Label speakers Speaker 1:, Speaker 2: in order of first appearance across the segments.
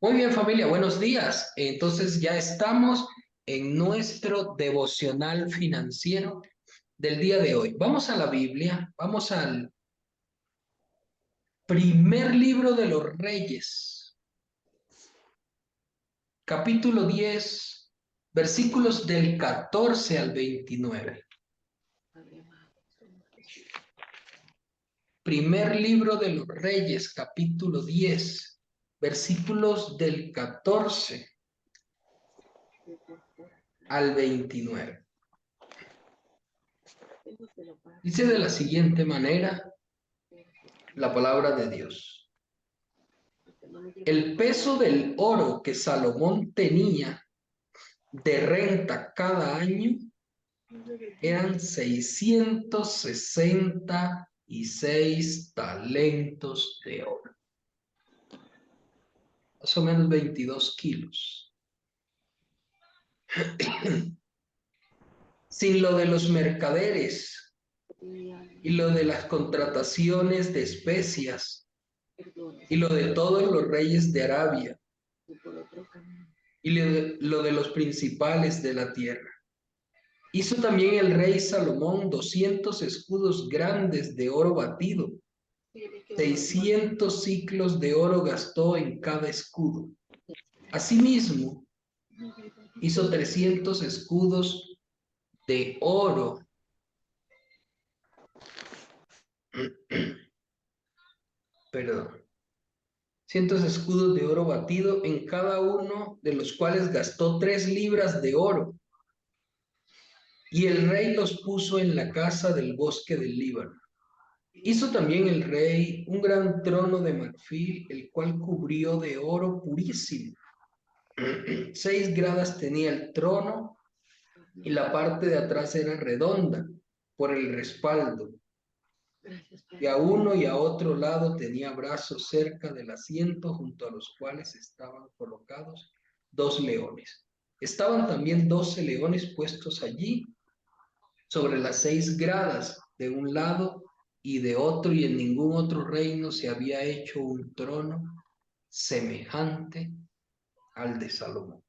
Speaker 1: Muy bien, familia, buenos días. Entonces ya estamos en nuestro devocional financiero del día de hoy. Vamos a la Biblia, vamos al primer libro de los Reyes, capítulo 10, versículos del 14 al 29. Primer libro de los Reyes, capítulo 10, versículos del 14 al 29. Dice de la siguiente manera la palabra de Dios. El peso del oro que Salomón tenía de renta cada año eran 666 talentos de oro, más o menos 22 kilos. Sin lo de los mercaderes y lo de las contrataciones de especias y lo de todos los reyes de Arabia y lo de los principales de la tierra. Hizo también el rey Salomón 200 escudos grandes de oro batido. 600 ciclos de oro gastó en cada escudo. Asimismo, hizo 300 escudos de oro. Perdón. 100 escudos de oro batido, en cada uno de los cuales gastó 3 libras de oro. Y el rey los puso en la casa del bosque del Líbano. Hizo también el rey un gran trono de marfil, el cual cubrió de oro purísimo. 6 gradas tenía el trono y la parte de atrás era redonda por el respaldo. Y a uno y a otro lado tenía brazos cerca del asiento, junto a los cuales estaban colocados 2 leones. Estaban también 12 leones puestos allí sobre las 6 gradas de un lado y de otro, y en ningún otro reino se había hecho un trono semejante al de Salomón.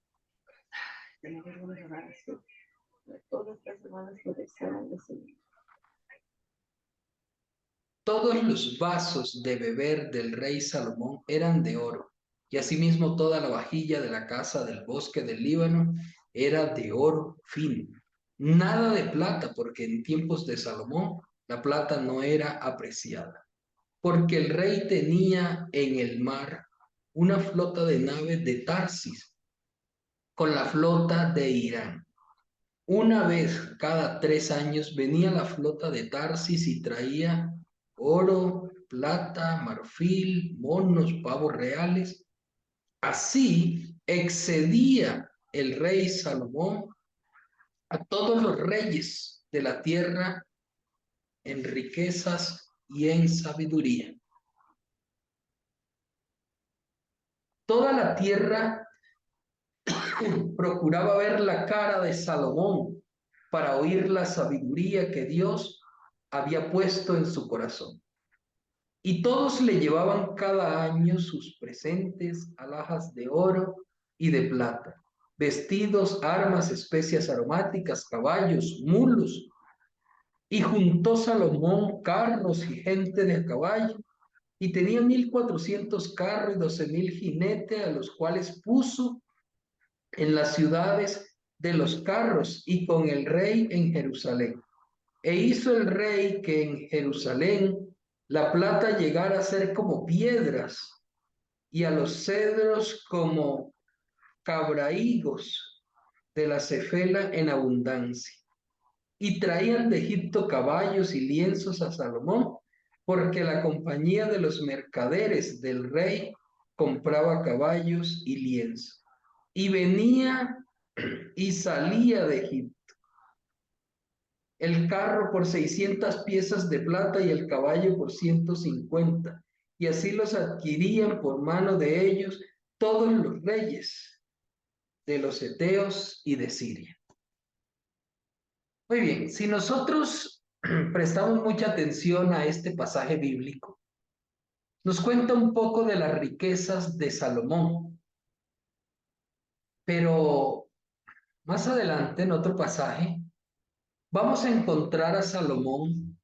Speaker 1: Todos los vasos de beber del rey Salomón eran de oro, y asimismo toda la vajilla de la casa del bosque del Líbano era de oro fino. Nada de plata, porque en tiempos de Salomón la plata no era apreciada, porque el rey tenía en el mar una flota de naves de Tarsis con la flota de Irán. Una vez cada 3 años venía la flota de Tarsis y traía oro, plata, marfil, monos, pavos reales. Así excedía el rey Salomón a todos los reyes de la tierra en riquezas y en sabiduría. Toda la tierra procuraba ver la cara de Salomón para oír la sabiduría que Dios había puesto en su corazón. Y todos le llevaban cada año sus presentes, alhajas de oro y de plata, vestidos, armas, especias aromáticas, caballos, mulos. Y juntó Salomón carros y gente de a caballo, y tenía 1,400 carros y 12,000 jinetes, a los cuales puso en las ciudades de los carros y con el rey en Jerusalén. E hizo el rey que en Jerusalén la plata llegara a ser como piedras y a los cedros como cabrahigos de la cefela en abundancia. Y traían de Egipto caballos y lienzos a Salomón, porque la compañía de los mercaderes del rey compraba caballos y lienzos. Y venía y salía de Egipto el carro por 600 piezas de plata y el caballo por 150, y así los adquirían por mano de ellos todos los reyes de los heteos y de Siria. Muy bien, si nosotros prestamos mucha atención a este pasaje bíblico, nos cuenta un poco de las riquezas de Salomón, pero más adelante en otro pasaje vamos a encontrar a Salomón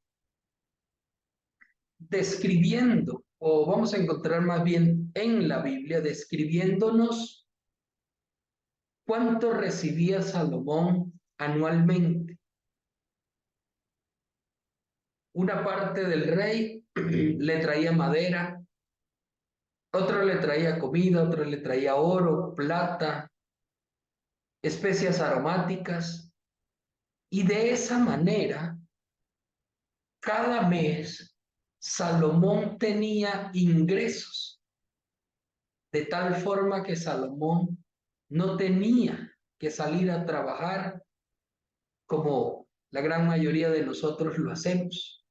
Speaker 1: describiendo, o vamos a encontrar más bien en la Biblia, describiéndonos cuánto recibía Salomón anualmente. Una parte del rey le traía madera, otro le traía comida, otro le traía oro, plata, especias aromáticas, y de esa manera, cada mes, Salomón tenía ingresos, de tal forma que Salomón no tenía que salir a trabajar como la gran mayoría de nosotros lo hacemos,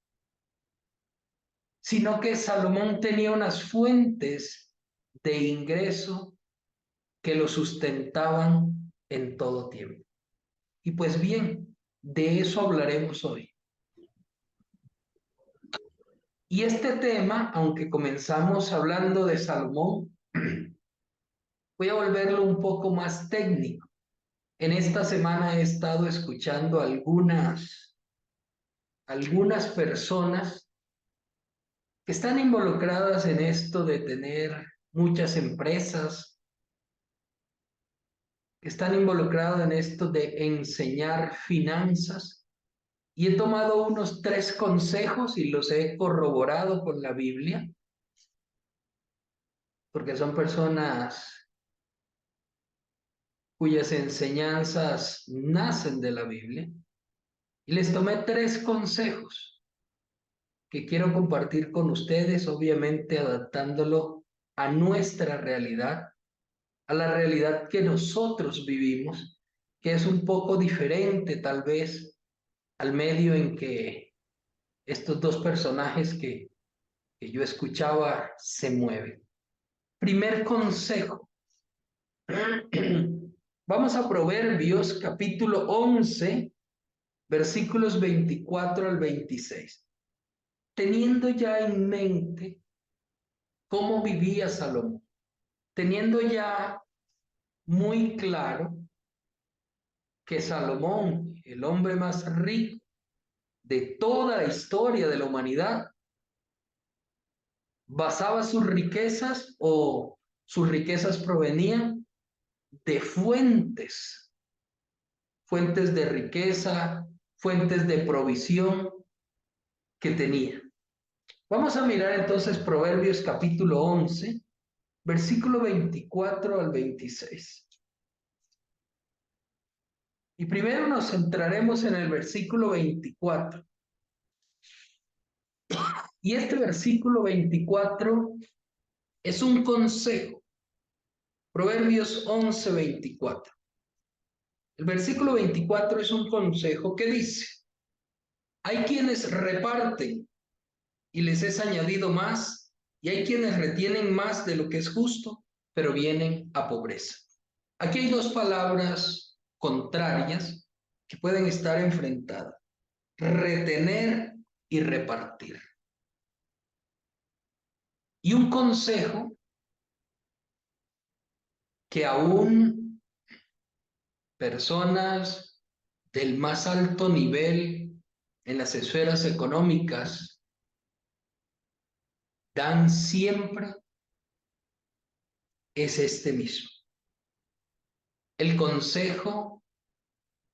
Speaker 1: sino que Salomón tenía unas fuentes de ingreso que lo sustentaban en todo tiempo. Y pues bien, de eso hablaremos hoy. Y este tema, aunque comenzamos hablando de Salomón, voy a volverlo un poco más técnico. En esta semana he estado escuchando algunas personas que están involucradas en esto de tener muchas empresas, que están involucradas en esto de enseñar finanzas. Y he tomado unos 3 consejos y los he corroborado con la Biblia, porque son personas cuyas enseñanzas nacen de la Biblia. Y les tomé 3 consejos que quiero compartir con ustedes, obviamente adaptándolo a nuestra realidad, a la realidad que nosotros vivimos, que es un poco diferente tal vez al medio en que estos 2 personajes que yo escuchaba se mueven. Primer consejo. Vamos a Proverbios capítulo 11, versículos 24 al 26. Teniendo ya en mente cómo vivía Salomón, teniendo ya muy claro que Salomón, el hombre más rico de toda la historia de la humanidad, basaba sus riquezas provenían de fuentes de riqueza, fuentes de provisión que tenía. Vamos a mirar entonces Proverbios capítulo 11, versículo 24 al 26. Y primero nos centraremos en el versículo 24. Y este versículo 24 es un consejo. Proverbios 11, 24. El versículo 24 es un consejo que dice: hay quienes reparten y les es añadido más, y hay quienes retienen más de lo que es justo, pero vienen a pobreza. Aquí hay 2 palabras contrarias que pueden estar enfrentadas: retener y repartir. Y un consejo que aún personas del más alto nivel en las esferas económicas dan siempre es este mismo: el consejo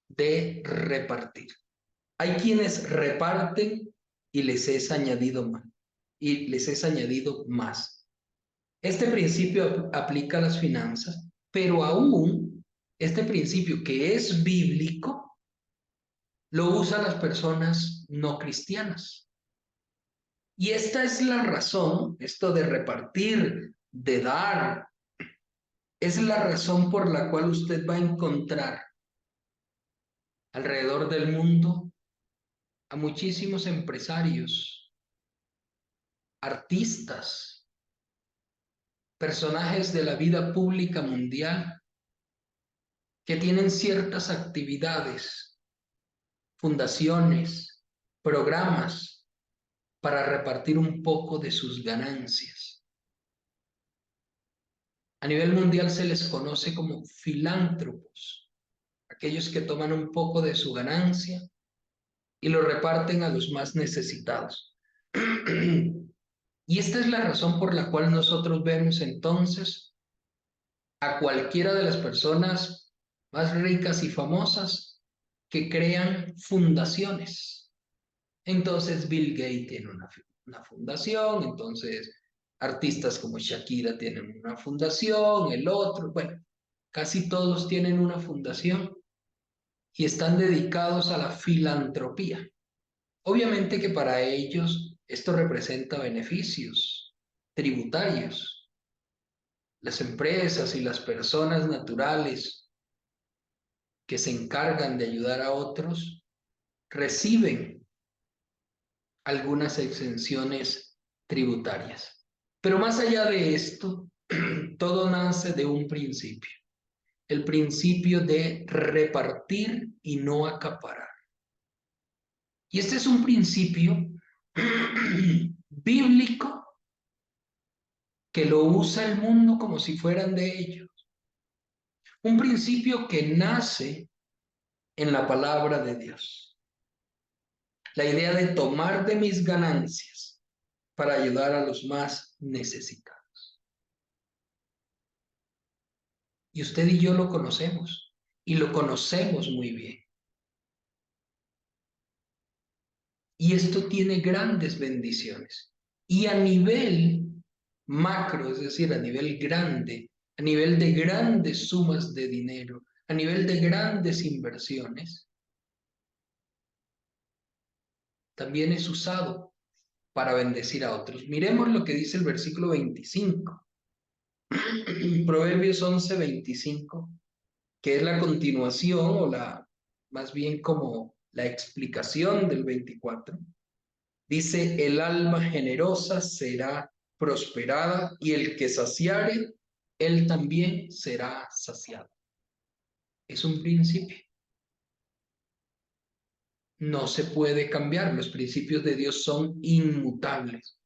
Speaker 1: de repartir. Hay quienes reparten y les es añadido más. Y les es añadido más. Este principio aplica a las finanzas, pero aún este principio, que es bíblico, lo usan las personas no cristianas. Y esta es la razón, esto de repartir, de dar, es la razón por la cual usted va a encontrar alrededor del mundo a muchísimos empresarios, artistas, personajes de la vida pública mundial que tienen ciertas actividades, fundaciones, programas para repartir un poco de sus ganancias. A nivel mundial se les conoce como filántropos, aquellos que toman un poco de su ganancia y lo reparten a los más necesitados. Y esta es la razón por la cual nosotros vemos entonces a cualquiera de las personas más ricas y famosas que crean fundaciones. Entonces Bill Gates tiene una fundación, entonces artistas como Shakira tienen una fundación, el otro, bueno, casi todos tienen una fundación y están dedicados a la filantropía. Obviamente que para ellos esto representa beneficios tributarios. Las empresas y las personas naturales que se encargan de ayudar a otros reciben algunas exenciones tributarias. Pero más allá de esto, todo nace de un principio, el principio de repartir y no acaparar. Y este es un principio bíblico que lo usa el mundo como si fueran de ellos. Un principio que nace en la palabra de Dios. La idea de tomar de mis ganancias para ayudar a los más necesitados. Y usted y yo lo conocemos, y lo conocemos muy bien. Y esto tiene grandes bendiciones. Y a nivel macro, es decir, a nivel grande, a nivel de grandes sumas de dinero, a nivel de grandes inversiones, también es usado para bendecir a otros. Miremos lo que dice el versículo 25. Proverbios 11:25, que es la continuación o más bien como la explicación del 24. Dice, el alma generosa será prosperada y el que saciare, él también será saciado. Es un principio. No se puede cambiar. Los principios de Dios son inmutables.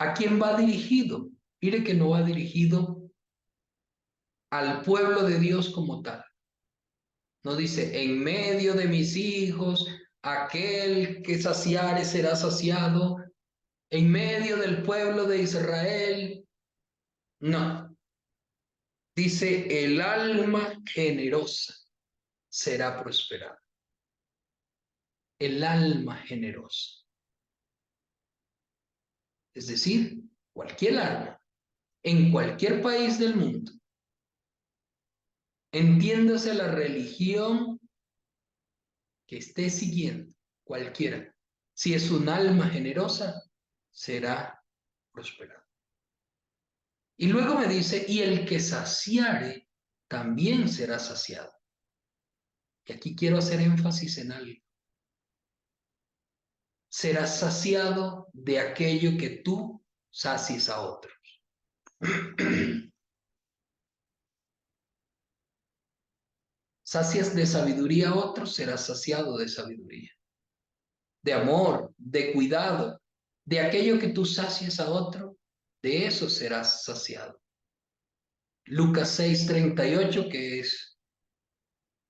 Speaker 1: ¿A quién va dirigido? Mire que no va dirigido al pueblo de Dios como tal. No dice, en medio de mis hijos, aquel que saciare será saciado, en medio del pueblo de Israel. No, dice, el alma generosa será prosperada. El alma generosa. Es decir, cualquier alma, en cualquier país del mundo. Entiéndase la religión que esté siguiendo, cualquiera. Si es un alma generosa, será prosperado. Y luego me dice, y el que saciare también será saciado. Y aquí quiero hacer énfasis en algo. Serás saciado de aquello que tú sacies a otros. Sacias de sabiduría a otros, serás saciado de sabiduría. De amor, de cuidado, de aquello que tú sacies a otro, de eso serás saciado. Lucas 6:38, que es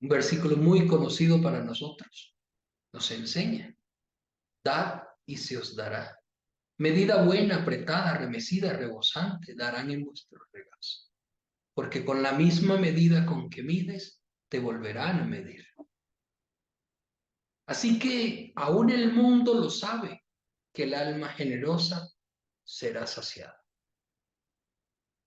Speaker 1: un versículo muy conocido para nosotros, nos enseña, dad y se os dará. Medida buena, apretada, remecida, rebosante, darán en vuestro regazo. Porque con la misma medida con que mides, te volverán a medir. Así que aún el mundo lo sabe, que el alma generosa será saciada.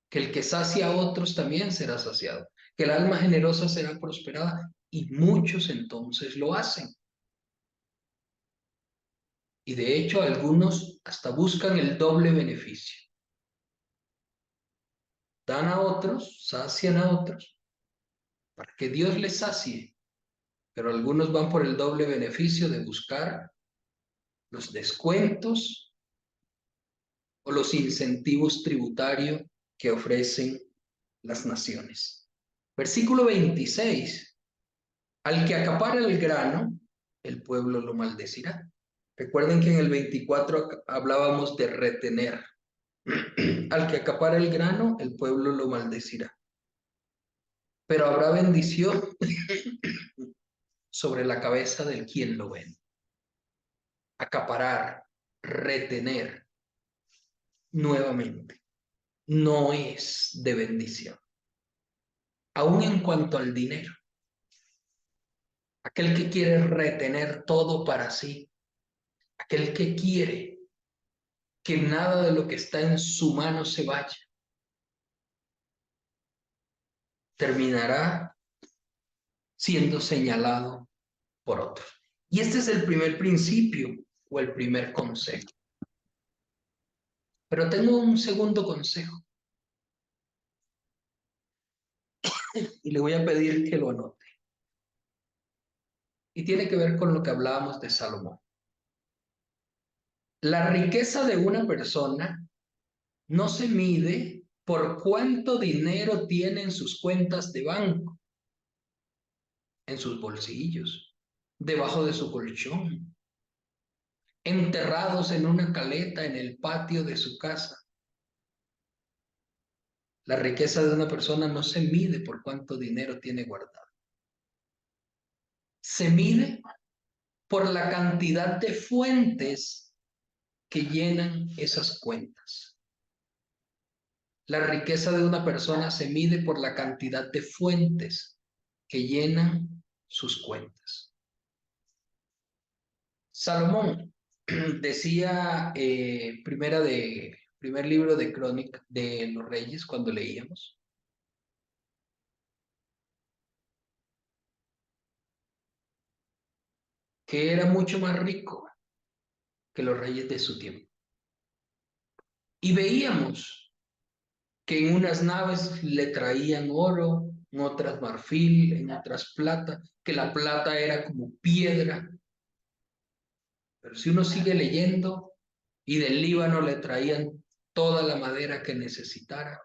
Speaker 1: Que el que sacia a otros también será saciado. Que el alma generosa será prosperada. Y muchos entonces lo hacen. Y de hecho algunos hasta buscan el doble beneficio. Dan a otros, sacian a otros, para que Dios les sacie. Pero algunos van por el doble beneficio de buscar los descuentos o los incentivos tributarios que ofrecen las naciones. Versículo 26. Al que acapara el grano, el pueblo lo maldecirá. Recuerden que en el 24 hablábamos de retener. Al que acapara el grano, el pueblo lo maldecirá. Pero habrá bendición sobre la cabeza del quien lo vende. Acaparar, retener, nuevamente, no es de bendición. Aún en cuanto al dinero, aquel que quiere retener todo para sí, aquel que quiere que nada de lo que está en su mano se vaya, terminará siendo señalado por otros. Y este es el primer principio o el primer consejo. Pero tengo un segundo consejo y le voy a pedir que lo anote. Y tiene que ver con lo que hablábamos de Salomón. La riqueza de una persona no se mide por cuánto dinero tiene en sus cuentas de banco, en sus bolsillos, debajo de su colchón, enterrados en una caleta en el patio de su casa. La riqueza de una persona no se mide por cuánto dinero tiene guardado. Se mide por la cantidad de fuentes que llenan esas cuentas. La riqueza de una persona se mide por la cantidad de fuentes que llenan sus cuentas. Salomón decía, primer libro de Crónica de los Reyes, cuando leíamos, que era mucho más rico que los reyes de su tiempo. Y veíamos que en unas naves le traían oro, en otras marfil, en otras plata, que la plata era como piedra. Pero si uno sigue leyendo, y del Líbano le traían toda la madera que necesitara,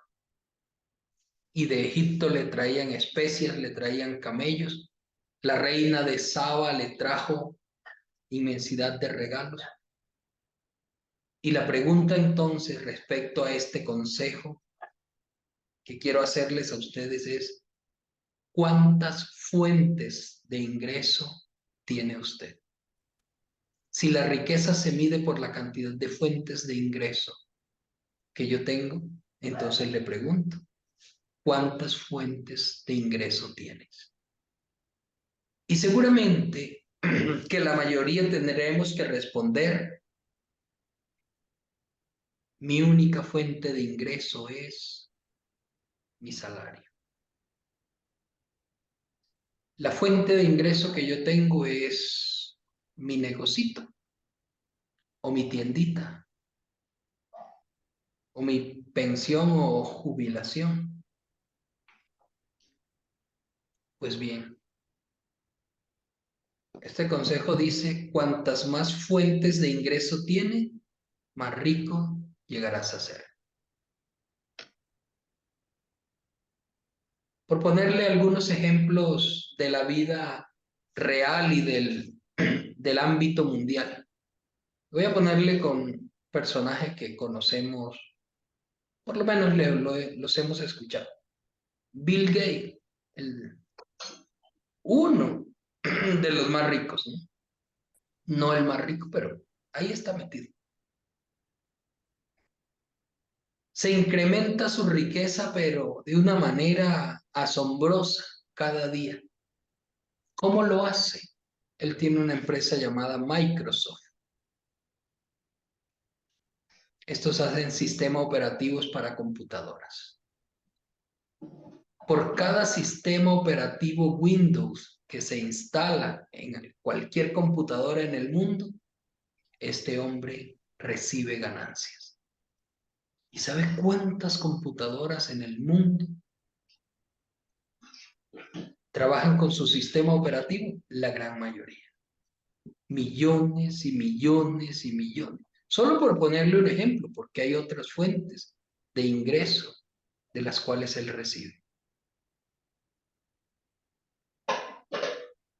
Speaker 1: y de Egipto le traían especias, le traían camellos, la reina de Saba le trajo inmensidad de regalos. Y la pregunta entonces respecto a este consejo que quiero hacerles a ustedes es, ¿cuántas fuentes de ingreso tiene usted? Si la riqueza se mide por la cantidad de fuentes de ingreso que yo tengo, entonces le pregunto, ¿cuántas fuentes de ingreso tienes? Y seguramente que la mayoría tendremos que responder, mi única fuente de ingreso es mi salario. La fuente de ingreso que yo tengo es mi negocito o mi tiendita o mi pensión o jubilación. Pues bien, este consejo dice, cuantas más fuentes de ingreso tiene, más rico llegarás a ser. Por ponerle algunos ejemplos de la vida real y del ámbito mundial. Voy a ponerle con personajes que conocemos, por lo menos los hemos escuchado. Bill Gates, uno de los más ricos, ¿no? No el más rico, pero ahí está metido. Se incrementa su riqueza, pero de una manera asombrosa cada día. ¿Cómo lo hace? Él tiene una empresa llamada Microsoft. Estos hacen sistemas operativos para computadoras. Por cada sistema operativo Windows que se instala en cualquier computadora en el mundo, este hombre recibe ganancias. ¿Y sabe cuántas computadoras en el mundo trabajan con su sistema operativo? La gran mayoría. Millones y millones y millones. Solo por ponerle un ejemplo, porque hay otras fuentes de ingreso de las cuales él recibe.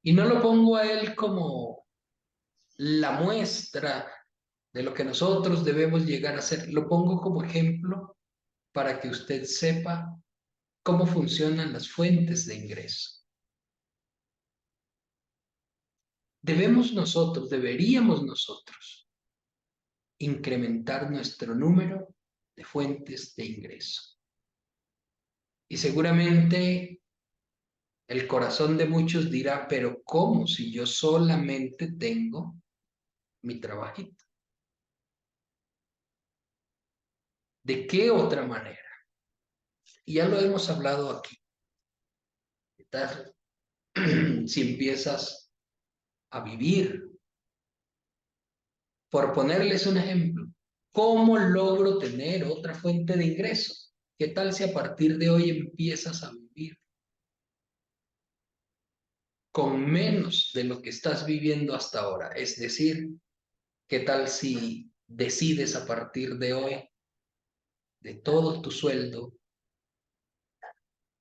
Speaker 1: Y no lo pongo a él como la muestra de lo que nosotros debemos llegar a ser. Lo pongo como ejemplo para que usted sepa cómo funcionan las fuentes de ingreso. Deberíamos nosotros incrementar nuestro número de fuentes de ingreso. Y seguramente el corazón de muchos dirá, pero ¿cómo si yo solamente tengo mi trabajito? ¿De qué otra manera? Y ya lo hemos hablado aquí. ¿Qué tal si empiezas a vivir? Por ponerles un ejemplo, ¿cómo logro tener otra fuente de ingreso? ¿Qué tal si a partir de hoy empiezas a vivir con menos de lo que estás viviendo hasta ahora? Es decir, ¿qué tal si decides a partir de hoy, de todo tu sueldo,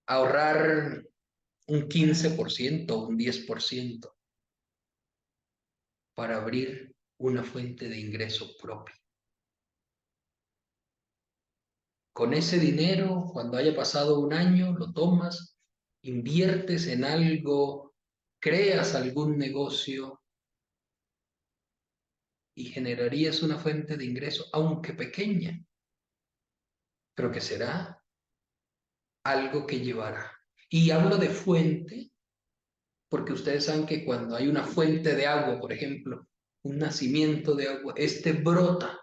Speaker 1: ahorrar un 15%, un 10% para abrir una fuente de ingreso propio? Con ese dinero, cuando haya pasado un año, lo tomas, inviertes en algo, creas algún negocio y generarías una fuente de ingreso, aunque pequeña, pero que será algo que llevará. Y hablo de fuente porque ustedes saben que cuando hay una fuente de agua, por ejemplo, un nacimiento de agua, este brota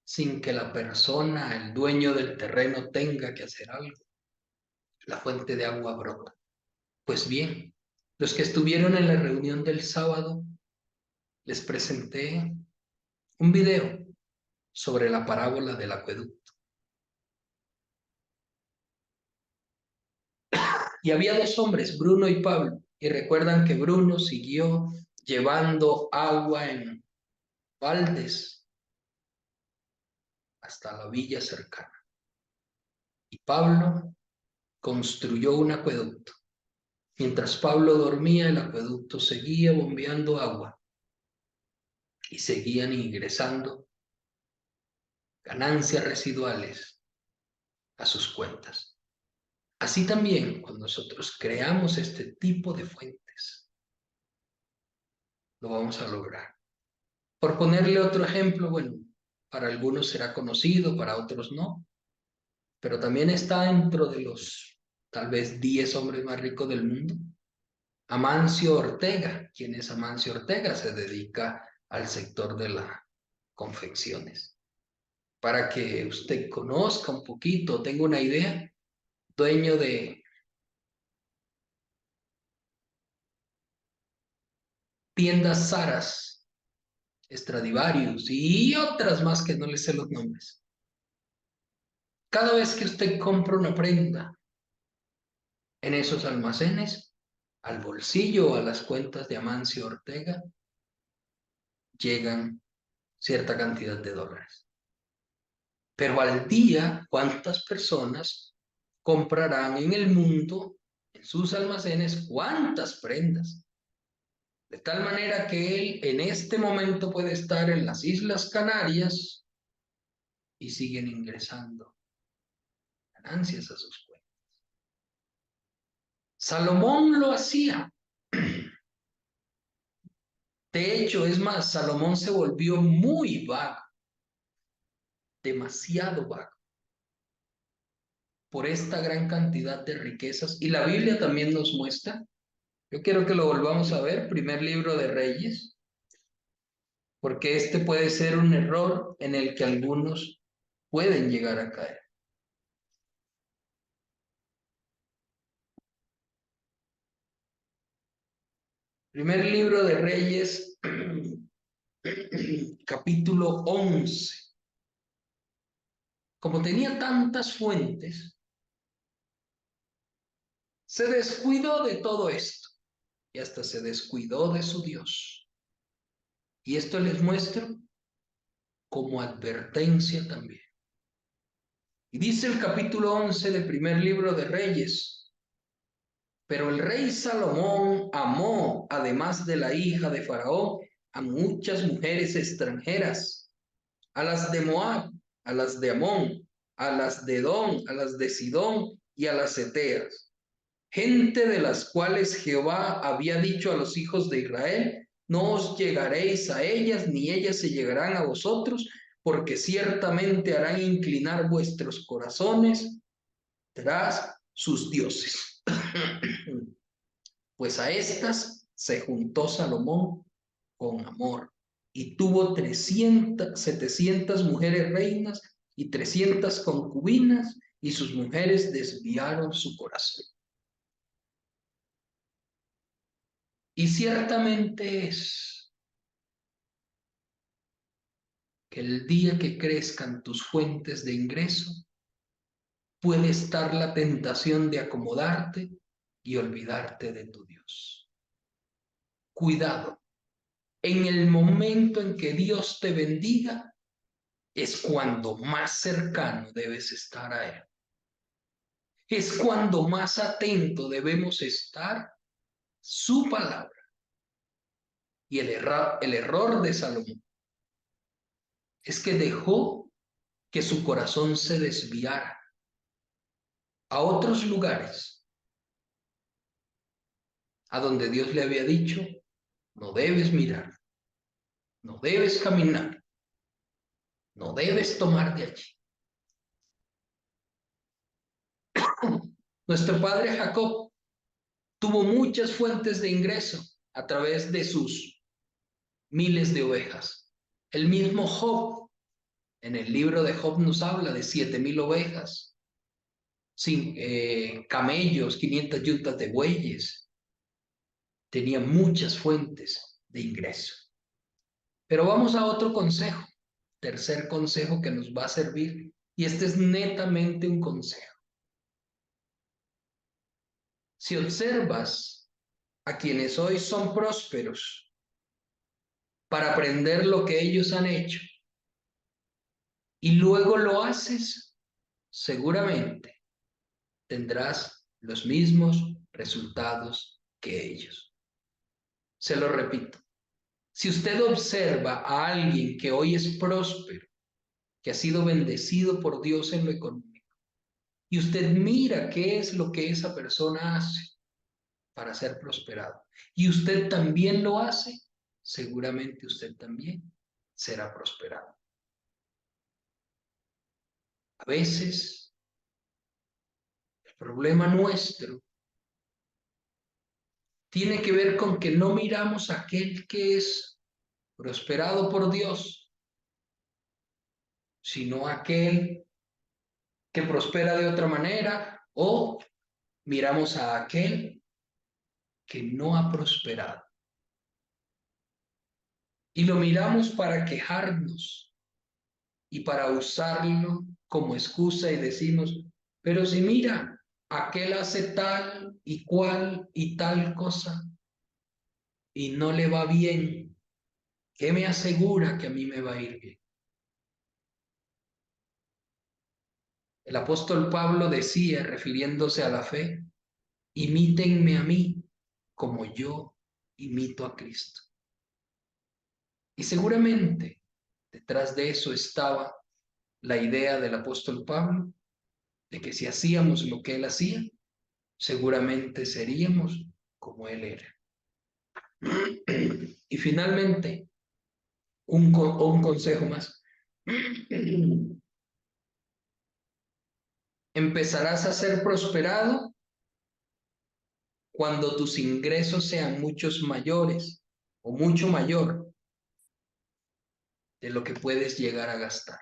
Speaker 1: sin que la persona, el dueño del terreno, tenga que hacer algo. La fuente de agua brota. Pues bien, los que estuvieron en la reunión del sábado, les presenté un video sobre la parábola del acueducto. Y había dos hombres, Bruno y Pablo, y recuerdan que Bruno siguió llevando agua en baldes hasta la villa cercana. Y Pablo construyó un acueducto. Mientras Pablo dormía, el acueducto seguía bombeando agua y seguían ingresando ganancias residuales a sus cuentas. Así también, cuando nosotros creamos este tipo de fuentes, lo vamos a lograr. Por ponerle otro ejemplo, bueno, para algunos será conocido, para otros no, pero también está dentro de los tal vez 10 hombres más ricos del mundo. Amancio Ortega. ¿Quién es Amancio Ortega? Se dedica al sector de las confecciones. Para que usted conozca un poquito, tenga una idea, dueño de tiendas Saras, Stradivarius y otras más que no le sé los nombres. Cada vez que usted compra una prenda en esos almacenes, al bolsillo o a las cuentas de Amancio Ortega, llegan cierta cantidad de dólares. Pero al día, ¿cuántas personas comprarán en el mundo, en sus almacenes, cuántas prendas? De tal manera que él en este momento puede estar en las Islas Canarias y siguen ingresando ganancias a sus cuentas. Salomón lo hacía. De hecho, es más, Salomón se volvió muy vago, demasiado vago, por esta gran cantidad de riquezas. Y la Biblia también nos muestra. Yo quiero que lo volvamos a ver, primer libro de Reyes, porque este puede ser un error en el que algunos pueden llegar a caer. Primer libro de Reyes, capítulo 11. Como tenía tantas fuentes, se descuidó de todo esto y hasta se descuidó de su Dios. Y esto les muestro como advertencia también. Y dice el capítulo 11 del primer libro de Reyes: pero el rey Salomón amó, además de la hija de Faraón, a muchas mujeres extranjeras, a las de Moab, a las de Amón, a las de Edom, a las de Sidón y a las Eteas, gente de las cuales Jehová había dicho a los hijos de Israel, no os llegaréis a ellas, ni ellas se llegarán a vosotros, porque ciertamente harán inclinar vuestros corazones tras sus dioses. Pues a estas se juntó Salomón con amor y tuvo 700 mujeres reinas y 300 concubinas, y sus mujeres desviaron su corazón. Y ciertamente es que el día que crezcan tus fuentes de ingreso, puede estar la tentación de acomodarte y olvidarte de tu Dios. Cuidado, en el momento en que Dios te bendiga, es cuando más cercano debes estar a Él. Es cuando más atento debemos estar su palabra. Y el error de Salomón es que dejó que su corazón se desviara a otros lugares a donde Dios le había dicho, no debes mirar, no debes caminar, no debes tomar de allí. Nuestro padre Jacob tuvo muchas fuentes de ingreso a través de sus miles de ovejas. El mismo Job, en el libro de Job, nos habla de 7,000 ovejas, camellos, 500 yuntas de bueyes. Tenía muchas fuentes de ingreso. Pero vamos a otro consejo, tercer consejo que nos va a servir, y este es netamente un consejo. Si observas a quienes hoy son prósperos para aprender lo que ellos han hecho y luego lo haces, seguramente tendrás los mismos resultados que ellos. Se lo repito. Si usted observa a alguien que hoy es próspero, que ha sido bendecido por Dios en lo económico, y usted mira qué es lo que esa persona hace para ser prosperado, y usted también lo hace, seguramente usted también será prosperado. A veces, el problema nuestro tiene que ver con que no miramos a aquel que es prosperado por Dios, sino a aquel que prospera de otra manera, o miramos a aquel que no ha prosperado. Y lo miramos para quejarnos y para usarlo como excusa y decimos, pero si mira, aquel hace tal y cual y tal cosa y no le va bien, ¿qué me asegura que a mí me va a ir bien? El apóstol Pablo decía, refiriéndose a la fe, imítenme a mí como yo imito a Cristo. Y seguramente detrás de eso estaba la idea del apóstol Pablo de que si hacíamos lo que él hacía, seguramente seríamos como él era. Y finalmente, un consejo más. Empezarás a ser prosperado cuando tus ingresos sean muchos mayores o mucho mayor de lo que puedes llegar a gastar.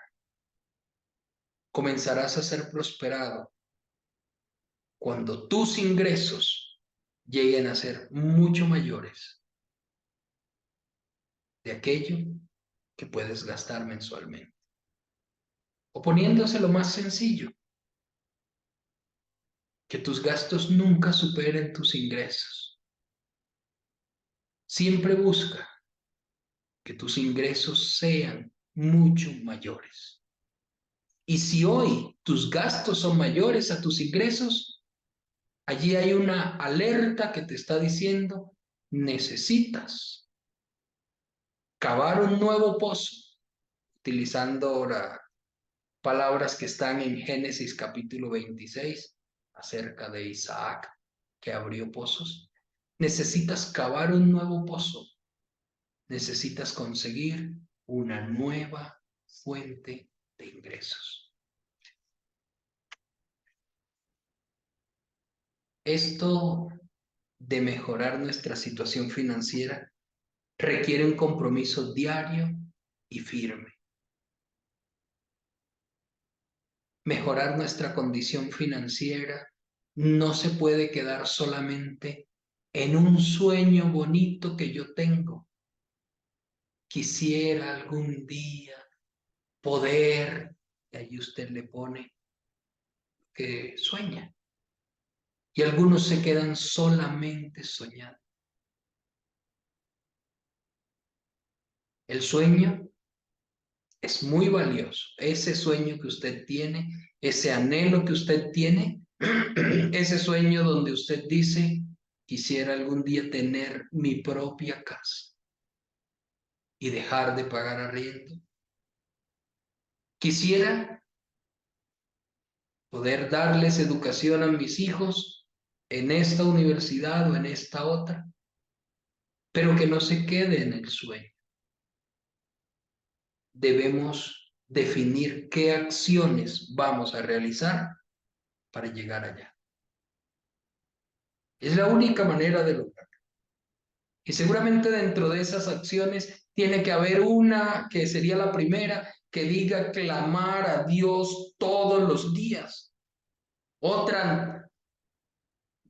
Speaker 1: Comenzarás a ser prosperado cuando tus ingresos lleguen a ser mucho mayores de aquello que puedes gastar mensualmente. O poniéndose lo más sencillo, que tus gastos nunca superen tus ingresos. Siempre busca que tus ingresos sean mucho mayores. Y si hoy tus gastos son mayores a tus ingresos, allí hay una alerta que te está diciendo, necesitas cavar un nuevo pozo, utilizando ahora palabras que están en Génesis capítulo 26, acerca de Isaac que abrió pozos. Necesitas cavar un nuevo pozo, necesitas conseguir una nueva fuente de ingresos. Esto de mejorar nuestra situación financiera requiere un compromiso diario y firme. Mejorar nuestra condición financiera no se puede quedar solamente en un sueño bonito que yo tengo. Quisiera algún día poder, y ahí usted le pone que sueña. Y algunos se quedan solamente soñando. El sueño es muy valioso. Ese sueño que usted tiene, ese anhelo que usted tiene, ese sueño donde usted dice, quisiera algún día tener mi propia casa y dejar de pagar arriendo. Quisiera poder darles educación a mis hijos en esta universidad o en esta otra, pero que no se quede en el sueño. Debemos definir qué acciones vamos a realizar para llegar allá. Es la única manera de lograrlo. Y seguramente dentro de esas acciones tiene que haber una que sería la primera, que diga clamar a Dios todos los días. Otra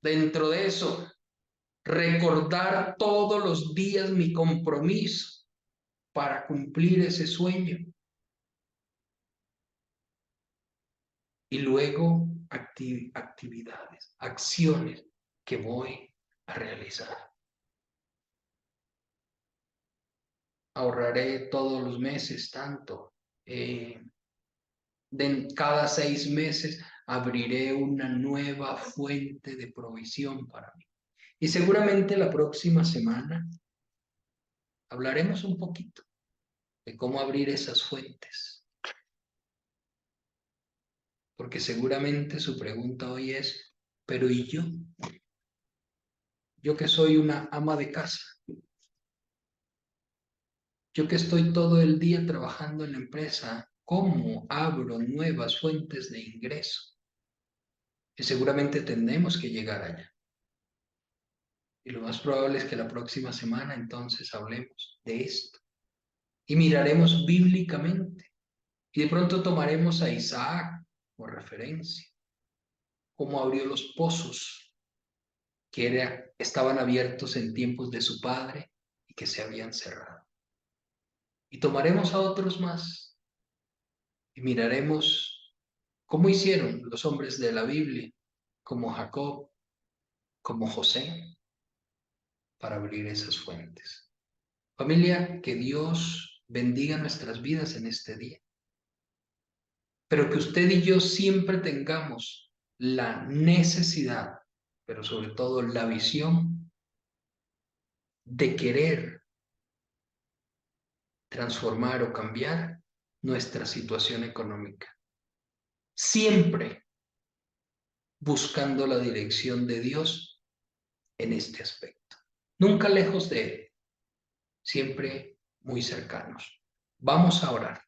Speaker 1: dentro de eso, recordar todos los días mi compromiso para cumplir ese sueño. Y luego actividades, acciones que voy a realizar. Ahorraré todos los meses tanto. Cada 6 meses abriré una nueva fuente de provisión para mí. Y seguramente la próxima semana hablaremos un poquito de cómo abrir esas fuentes. Porque seguramente su pregunta hoy es, pero ¿y yo? Yo que soy una ama de casa. Yo que estoy todo el día trabajando en la empresa, ¿cómo abro nuevas fuentes de ingreso? Y seguramente tenemos que llegar allá. Y lo más probable es que la próxima semana entonces hablemos de esto. Y miraremos bíblicamente. Y de pronto tomaremos a Isaac por referencia. Cómo abrió los pozos que estaban abiertos en tiempos de su padre y que se habían cerrado. Y tomaremos a otros más y miraremos cómo hicieron los hombres de la Biblia, como Jacob, como José, para abrir esas fuentes. Familia, que Dios bendiga nuestras vidas en este día, pero que usted y yo siempre tengamos la necesidad, pero sobre todo la visión de querer transformar o cambiar nuestra situación económica. Siempre buscando la dirección de Dios en este aspecto. Nunca lejos de Él, siempre muy cercanos. Vamos a orar.